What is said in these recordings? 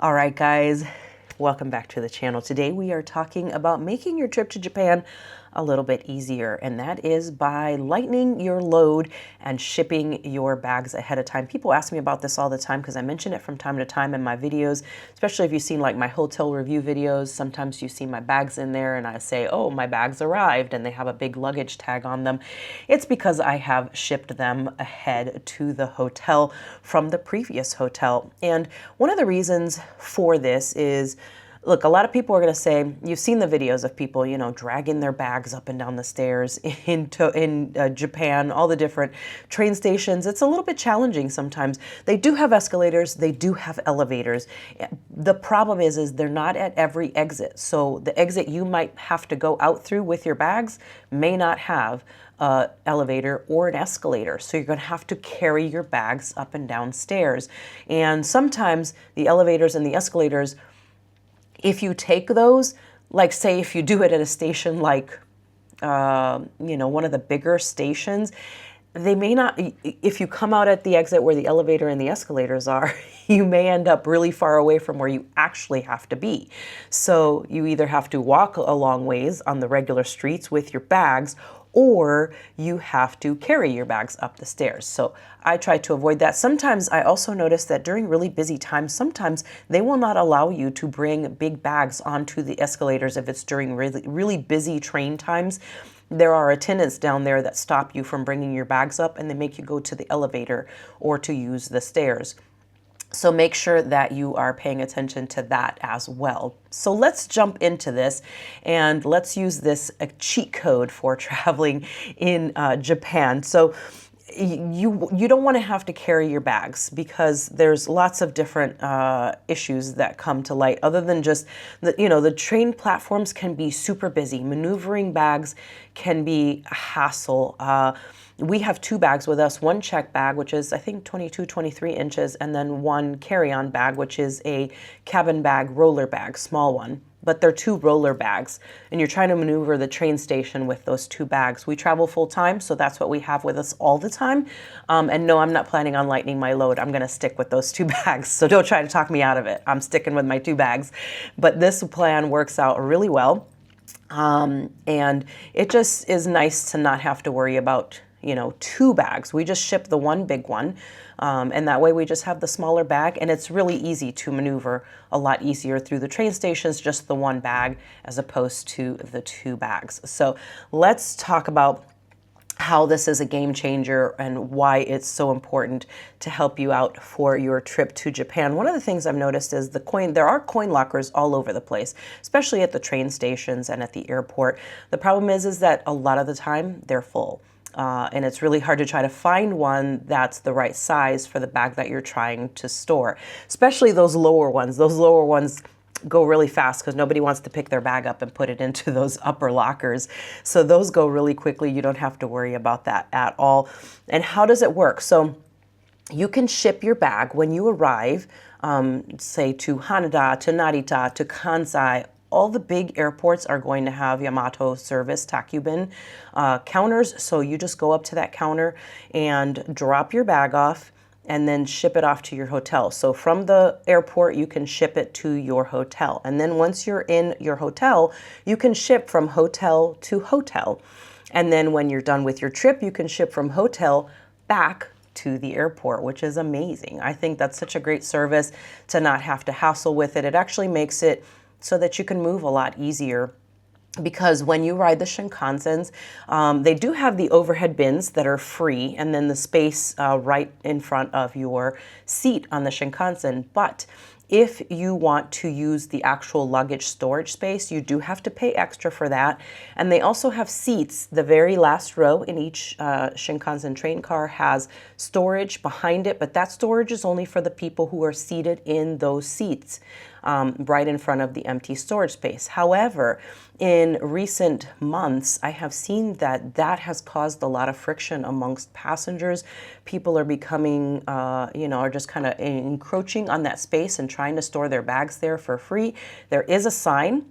All right, guys, welcome back to the channel. Today we are talking about making your trip to Japan a little bit easier, and that is by lightening your load and shipping your bags ahead of time. People ask me about this all the time because I mention it from time to time in my videos, especially if you've seen like my hotel review videos. Sometimes you see my bags in there and I say, oh, my bags arrived, and they have a big luggage tag on them. It's because I have shipped them ahead to the hotel from the previous hotel. And one of the reasons for this is, look, a lot of people are going to say, you've seen the videos of people, you know, dragging their bags up and down the stairs in Japan, all the different train stations. It's a little bit challenging sometimes. They do have escalators. They do have elevators. The problem is they're not at every exit. So the exit you might have to go out through with your bags may not have an elevator or an escalator. So you're going to have to carry your bags up and down stairs. And sometimes the elevators and the escalators, if you take those, like say if you do it at a station like, you know, one of the bigger stations, they may not, if you come out at the exit where the elevator and the escalators are, you may end up really far away from where you actually have to be. So you either have to walk a long ways on the regular streets with your bags, or you have to carry your bags up the stairs. So I try to avoid that. Sometimes I also notice that during really busy times, sometimes they will not allow you to bring big bags onto the escalators if it's during really busy train times. There are attendants down there that stop you from bringing your bags up, and they make you go to the elevator or to use the stairs. So make sure that you are paying attention to that as well. So let's jump into this, and let's use this a cheat code for traveling in Japan. So you don't want to have to carry your bags, because there's lots of different issues that come to light other than just the train platforms can be super busy. Maneuvering bags can be a hassle. We have two bags with us, one check bag, which is I think 22, 23 inches, and then one carry-on bag, which is a cabin bag, roller bag, small one. But they're two roller bags, and you're trying to maneuver the train station with those two bags. We travel full time, so that's what we have with us all the time. And no, I'm not planning on lightening my load. I'm gonna stick with those two bags, so don't try to talk me out of it. I'm sticking with my two bags. But this plan works out really well. And it just is nice to not have to worry about, two bags. We just ship the one big one. And that way we just have the smaller bag, and it's really easy to maneuver, a lot easier through the train stations, just the one bag as opposed to the two bags. So let's talk about how this is a game changer and why it's so important to help you out for your trip to Japan. One of the things I've noticed is there are coin lockers all over the place, especially at the train stations and at the airport. The problem is that a lot of the time they're full. And it's really hard to try to find one that's the right size for the bag that you're trying to store, especially those lower ones. Those lower ones go really fast because nobody wants to pick their bag up and put it into those upper lockers. So those go really quickly. You don't have to worry about that at all. And how does it work? So you can ship your bag when you arrive, say to Haneda, to Narita, to Kansai. All the big airports are going to have Yamato service, Takkyubin counters. So you just go up to that counter and drop your bag off and then ship it off to your hotel. So from the airport, you can ship it to your hotel. And then once you're in your hotel, you can ship from hotel to hotel. And then when you're done with your trip, you can ship from hotel back to the airport, which is amazing. I think that's such a great service to not have to hassle with it. It actually makes it so that you can move a lot easier, because when you ride the Shinkansens, they do have the overhead bins that are free, and then the space right in front of your seat on the Shinkansen. But if you want to use the actual luggage storage space, you do have to pay extra for that. And they also have seats. The very last row in each Shinkansen train car has storage behind it, but that storage is only for the people who are seated in those seats, right in front of the empty storage space. However, in recent months, I have seen that has caused a lot of friction amongst passengers. People are becoming, are just kind of encroaching on that space and trying to store their bags there for free. There is a sign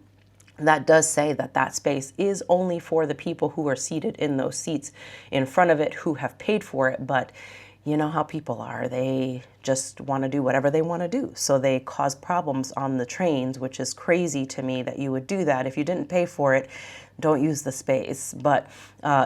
that does say that space is only for the people who are seated in those seats in front of it who have paid for it, but you know how people are. They just want to do whatever they want to do. So they cause problems on the trains, which is crazy to me that you would do that. If you didn't pay for it, don't use the space. But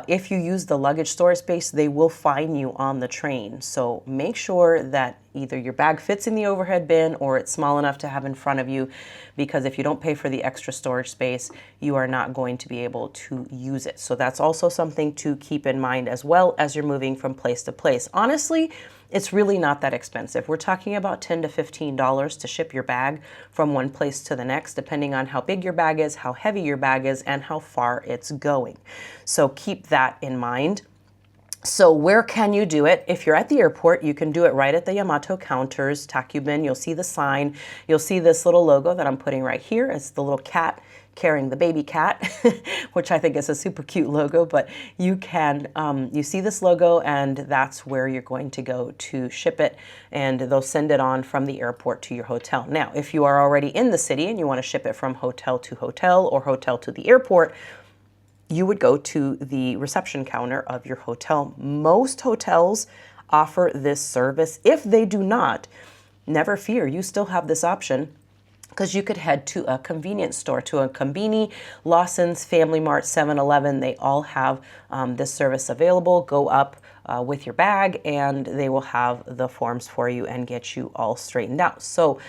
if you use the luggage storage space, they will fine you on the train. So make sure that either your bag fits in the overhead bin or it's small enough to have in front of you, because if you don't pay for the extra storage space, you are not going to be able to use it. So that's also something to keep in mind as well as you're moving from place to place. Honestly, it's really not that expensive. We're talking about $10 to $15 to ship your bag from one place to the next, depending on how big your bag is, how heavy your bag is, and how far it's going. So keep that in mind. So where can you do it? If you're at the airport, you can do it right at the Yamato counters, Takkyubin. You'll see the sign. You'll see this little logo that I'm putting right here. It's the little cat carrying the baby cat, which I think is a super cute logo, but you can, you see this logo and that's where you're going to go to ship it, and they'll send it on from the airport to your hotel. Now, if you are already in the city and you want to ship it from hotel to hotel or hotel to the airport, you would go to the reception counter of your hotel. Most hotels offer this service. If they do not, never fear, you still have this option, because you could head to a convenience store, to a Konbini, Lawson's, Family Mart, 7-Eleven. They all have this service available. Go up with your bag and they will have the forms for you and get you all straightened out. So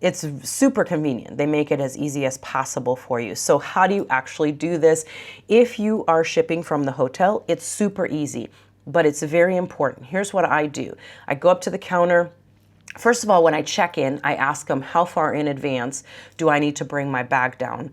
it's super convenient. They make it as easy as possible for you. So how do you actually do this? If you are shipping from the hotel, it's super easy, but it's very important. Here's what I do. I go up to the counter. First of all, when I check in, I ask them how far in advance do I need to bring my bag down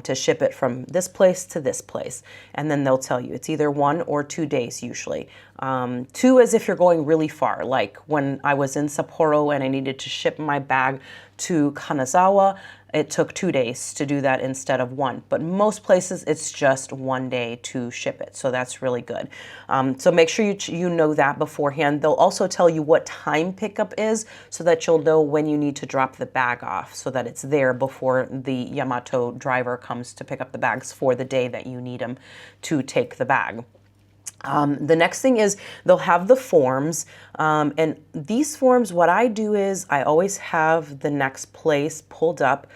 to ship it from this place to this place. And then they'll tell you it's either 1 or 2 days usually. 2 is if you're going really far. Like when I was in Sapporo and I needed to ship my bag to Kanazawa, it took 2 days to do that instead of 1. But most places, it's just 1 day to ship it. So that's really good. So make sure you know that beforehand. They'll also tell you what time pickup is so that you'll know when you need to drop the bag off, so that it's there before the Yamato driver comes to pick up the bags for the day that you need them to take the bag. The next thing is they'll have the forms, and these forms, what I do is I always have the next place pulled up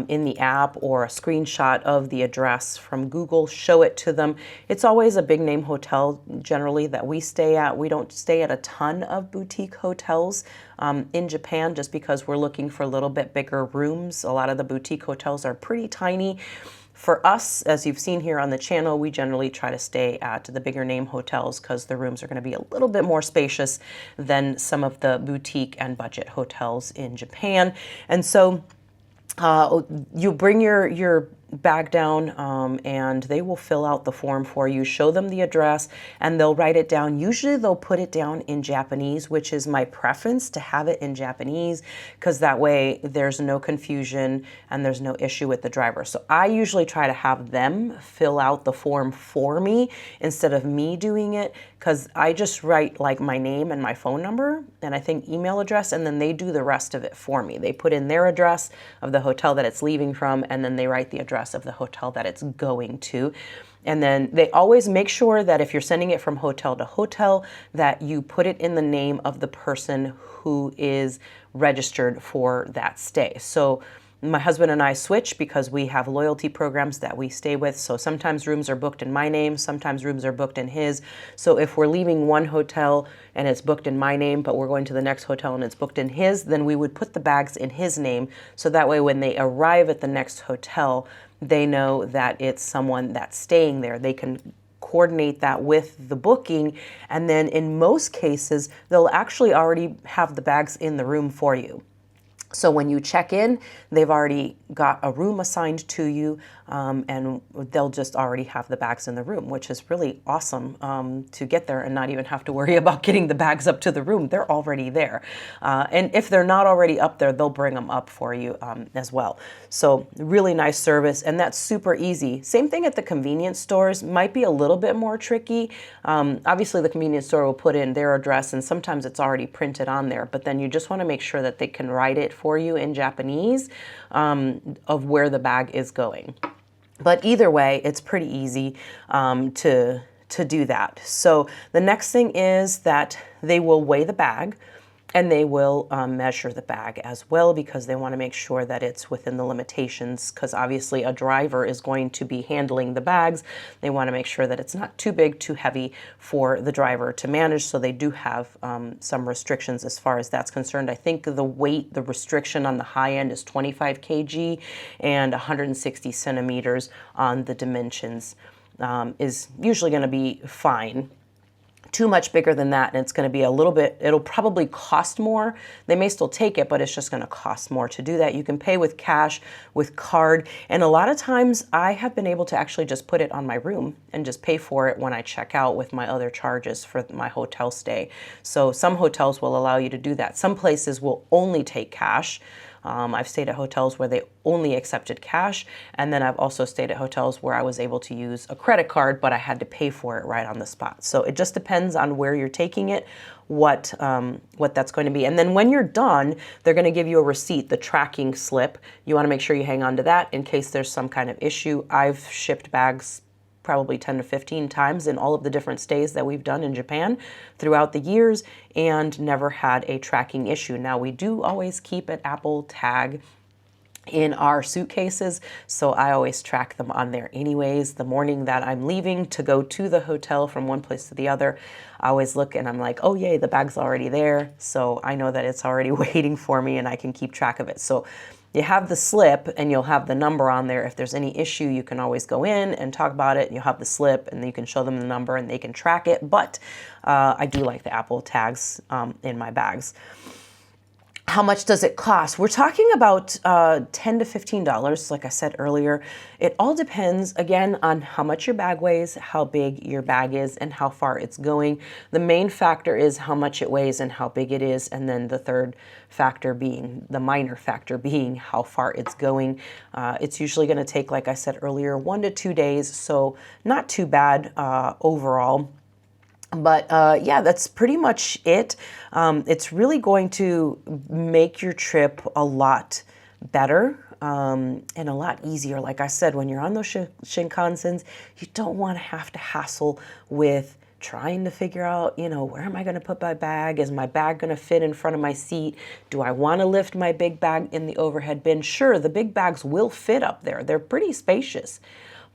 in the app, or a screenshot of the address from Google, show it to them. It's always a big name hotel generally that we stay at. We don't stay at a ton of boutique hotels in Japan, just because we're looking for a little bit bigger rooms. A lot of the boutique hotels are pretty tiny. For us, as you've seen here on the channel, we generally try to stay at the bigger name hotels because the rooms are going to be a little bit more spacious than some of the boutique and budget hotels in Japan. And so you bring your bag down and they will fill out the form for you, show them the address, and they'll write it down. Usually they'll put it down in Japanese, which is my preference, to have it in Japanese, because that way there's no confusion and there's no issue with the driver. So I usually try to have them fill out the form for me instead of me doing it, because I just write like my name and my phone number and I think email address, and then they do the rest of it for me. They put in their address of the hotel that it's leaving from, and then they write the address of the hotel that it's going to. And then they always make sure that if you're sending it from hotel to hotel, that you put it in the name of the person who is registered for that stay. So my husband and I switch because we have loyalty programs that we stay with. So sometimes rooms are booked in my name, sometimes rooms are booked in his. So if we're leaving one hotel and it's booked in my name, but we're going to the next hotel and it's booked in his, then we would put the bags in his name. So that way when they arrive at the next hotel, they know that it's someone that's staying there. They can coordinate that with the booking. And then in most cases, they'll actually already have the bags in the room for you. So when you check in, they've already got a room assigned to you, and they'll just already have the bags in the room, which is really awesome to get there and not even have to worry about getting the bags up to the room. They're already there. And if they're not already up there, they'll bring them up for you as well. So really nice service, and that's super easy. Same thing at the convenience stores, might be a little bit more tricky. Obviously the convenience store will put in their address, and sometimes it's already printed on there, but then you just want to make sure that they can write it for you in Japanese of where the bag is going. But either way, it's pretty easy to do that. So the next thing is that they will weigh the bag. And they will measure the bag as well because they want to make sure that it's within the limitations, because obviously a driver is going to be handling the bags. They want to make sure that it's not too big, too heavy for the driver to manage. So they do have some restrictions as far as that's concerned. I think the weight, the restriction on the high end is 25 kg and 160 centimeters on the dimensions is usually going to be fine. Too much bigger than that, and it's going to be a little bit, it'll probably cost more. They may still take it, but it's just going to cost more to do that. You can pay with cash, with card, and a lot of times I have been able to actually just put it on my room and just pay for it when I check out with my other charges for my hotel stay. So some hotels will allow you to do that. Some places will only take cash. I've stayed at hotels where they only accepted cash, and then I've also stayed at hotels where I was able to use a credit card, but I had to pay for it right on the spot. So it just depends on where you're taking it, what that's going to be. And then when you're done, they're going to give you a receipt, the tracking slip. You want to make sure you hang on to that in case there's some kind of issue. I've shipped bags probably 10 to 15 times in all of the different stays that we've done in Japan throughout the years and never had a tracking issue. Now, we do always keep an Apple tag in our suitcases, so I always track them on there anyways. The morning that I'm leaving to go to the hotel from one place to the other, I always look and I'm like, oh yay, the bag's already there. So I know that it's already waiting for me and I can keep track of it. So you have the slip and you'll have the number on there. If there's any issue, you can always go in and talk about it. You'll have the slip and you can show them the number and they can track it. But I do like the Apple tags in my bags. How much does it cost? We're talking about $10 to $15, like I said earlier. It all depends, again, on how much your bag weighs, how big your bag is, and how far it's going. The main factor is how much it weighs and how big it is, and then the third factor being, the minor factor being how far it's going. It's usually going to take, like I said earlier, 1 to 2 days, so not too bad overall. But yeah, that's pretty much it. It's really going to make your trip a lot better and a lot easier. Like I said, when you're on those Shinkansens, you don't want to have to hassle with trying to figure out, you know, where am I going to put my bag? Is my bag going to fit in front of my seat? Do I want to lift my big bag in the overhead bin? Sure, the big bags will fit up there. They're pretty spacious.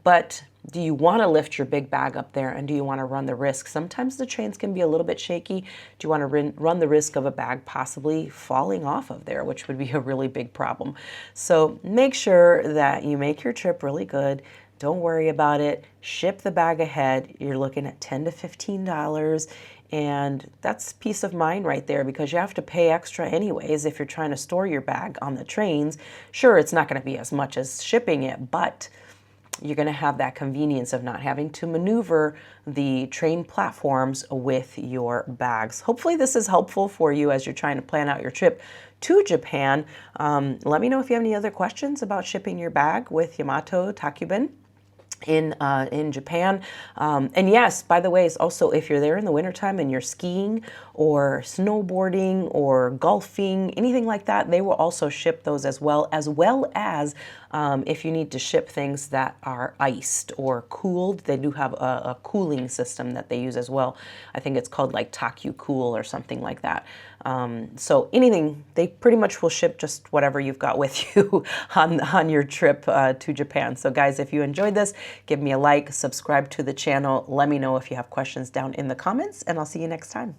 But do you want to lift your big bag up there, and do you want to run the risk? Sometimes the trains can be a little bit shaky. Do you want to run the risk of a bag possibly falling off of there, which would be a really big problem? So make sure that you make your trip really good. Don't worry about it. Ship the bag ahead. You're looking at $10 to $15. And that's peace of mind right there, because you have to pay extra anyways if you're trying to store your bag on the trains. Sure, it's not going to be as much as shipping it, but you're going to have that convenience of not having to maneuver the train platforms with your bags. Hopefully this is helpful for you as you're trying to plan out your trip to Japan. Let me know if you have any other questions about shipping your bag with Yamato Takkyubin in Japan. And yes, by the way, it's also if you're there in the wintertime and you're skiing or snowboarding or golfing, anything like that, they will also ship those as well as if you need to ship things that are iced or cooled. They do have a cooling system that they use as well. I think it's called like Takyu Cool or something like that. So anything, they pretty much will ship just whatever you've got with you on your trip to Japan. So guys, if you enjoyed this, give me a like, subscribe to the channel. Let me know if you have questions down in the comments, and I'll see you next time.